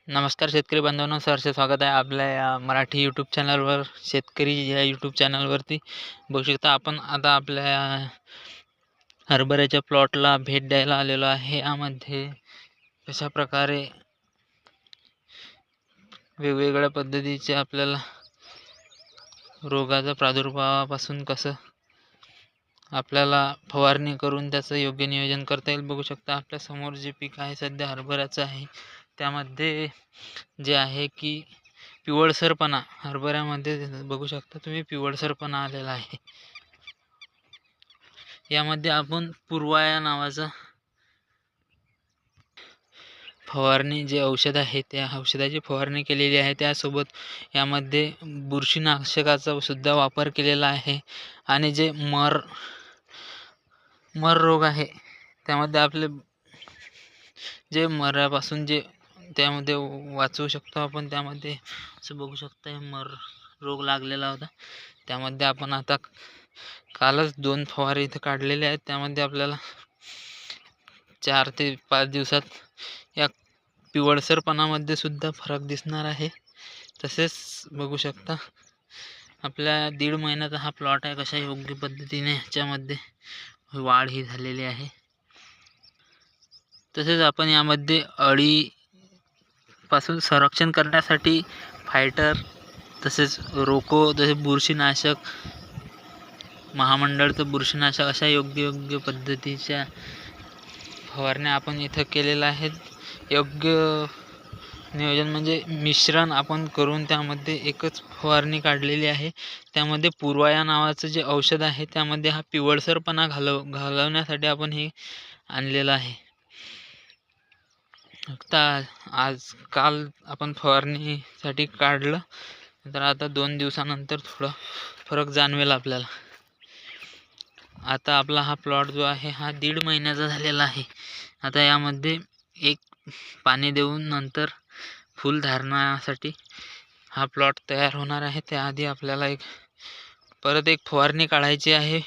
नमस्कार शेतकरी बांधवांनो, सहर्ष स्वागत आहे आपल्या या मराठी यूट्यूब चॅनलवर. शेतकरी या यूट्यूब चॅनलवरती बघू शकता आपण आता आपल्या हरभऱ्याच्या प्लॉटला भेट द्यायला आलेलो आहे. यामध्ये कशा प्रकारे वेगवेगळ्या पद्धतीचे आपल्याला रोगाच्या प्रादुर्भावापासून कसं आपल्याला फवारणी करून त्याचं योग्य नियोजन करता येईल. बघू शकता आपल्या समोर जे पीक आहे सध्या हरभऱ्याचं आहे, त्यामध्ये जे आहे की पिवळसरपणा हरभऱ्यामध्ये बघू शकता तुम्ही, पिवळसरपणा आलेला आहे. यामध्ये आपण पूर्वा या नावाचं फवारणी जे औषध आहे त्या औषधाची फवारणी केलेली आहे. त्यासोबत यामध्ये बुरशीनाशकाचा सुद्धा वापर केलेला आहे. आणि जे मर रोग आहे त्यामध्ये आपले जे मरापासून जे त्यामध्ये वाचवू शकतो आपण. त्यामध्ये असं बघू शकता मर रोग लागलेला होता. त्यामध्ये आपण आता कालच 2 फवारे इथं काढलेले आहेत. त्यामध्ये आपल्याला 4 ते 5 दिवसात या पिवळसरपणामध्ये सुद्धा फरक दिसणार आहे. तसेच बघू शकता आपल्या 1.5 महिन्याचा हा प्लॉट आहे. कशा योग्य पद्धतीने ह्याच्यामध्ये वाढ ही झालेली आहे. तसेच आपण यामध्ये अळीपासून संरक्षण करण्यासाठी फायटर, तसेच रोको, तसेच बुरशीनाशक, महामंडळचं बुरशीनाशक अशा योग्य पद्धतीच्या फवारण्या आपण इथं केलेल्या आहेत. योग्य नियोजन म्हणजे मिश्रण आपण करून त्यामध्ये एकच फवारणी काढलेली आहे. त्यामध्ये पूर्वा या नावाचं जे औषध आहे त्यामध्ये हा पिवळसरपणा घालवण्यासाठी आपण हे आणलेलं आहे. काल आपण फवारणीसाठी काढलं, तर आता 2 दिवसानंतर थोडा फरक जाणवेल आपल्याला. आता आपला हा प्लॉट जो आहे हा 1.5 महिन्याचा झालेला आहे. आता यामध्ये एक पाणी देऊन नंतर फुल धारणासाठी हा प्लॉट तयार होणार आहे. त्याआधी आपल्याला परत एक फवारणी काढायची आहे.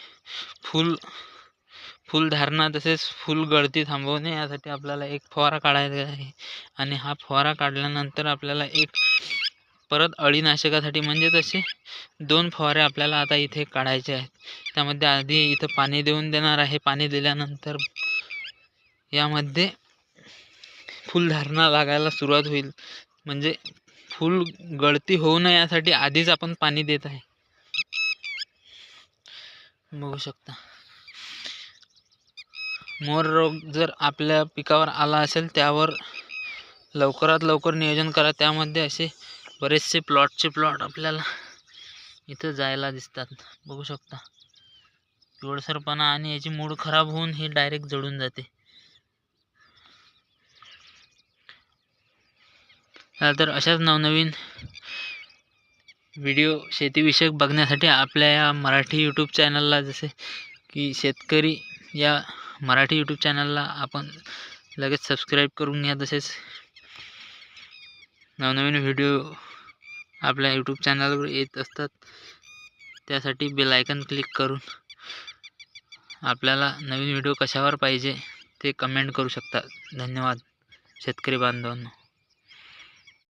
फुलधारणा तसेच फुल गळती थांबवणे यासाठी आपल्याला एक फवारा काढायचा आहे. आणि हा फवारा काढल्यानंतर आपल्याला एक परत अळीनाशकासाठी म्हणजे तसे 2 फवारे आपल्याला आता इथे काढायचे आहेत. त्यामध्ये आधी इथं पाणी देऊन देणार आहे. पाणी दिल्यानंतर यामध्ये फुलधारणा लागायला सुरुवात होईल. म्हणजे फुल गळती होऊ नये यासाठी आधीच आपण पाणी देत आहे. बघू शकता मोर रोग जर आपल्या पिकावर आला असेल त्यावर लवकरात लवकर नियोजन करा. त्यामध्ये असे बरेचसे प्लॉट आपल्याला इथं जायला दिसतात. बघू शकता पिवळसरपणा आणि याची मूळ खराब होऊन हे डायरेक्ट जळून जाते. तर अशाच नवनवीन व्हिडिओ शेतीविषयक बघण्यासाठी आपल्या या मराठी यूट्यूब चॅनलला, जसे की शेतकरी या मराठी यूट्यूब चॅनलला आपण लगेच सबस्क्राईब करून घ्या. तसेच नवनवीन व्हिडिओ आपल्या यूट्यूब चॅनलवर येत असतात. त्यासाठी बेल आयकन क्लिक करून आपल्याला नवीन व्हिडिओ कशावर पाहिजे ते कमेंट करू शकता. धन्यवाद शेतकरी बांधवांनो.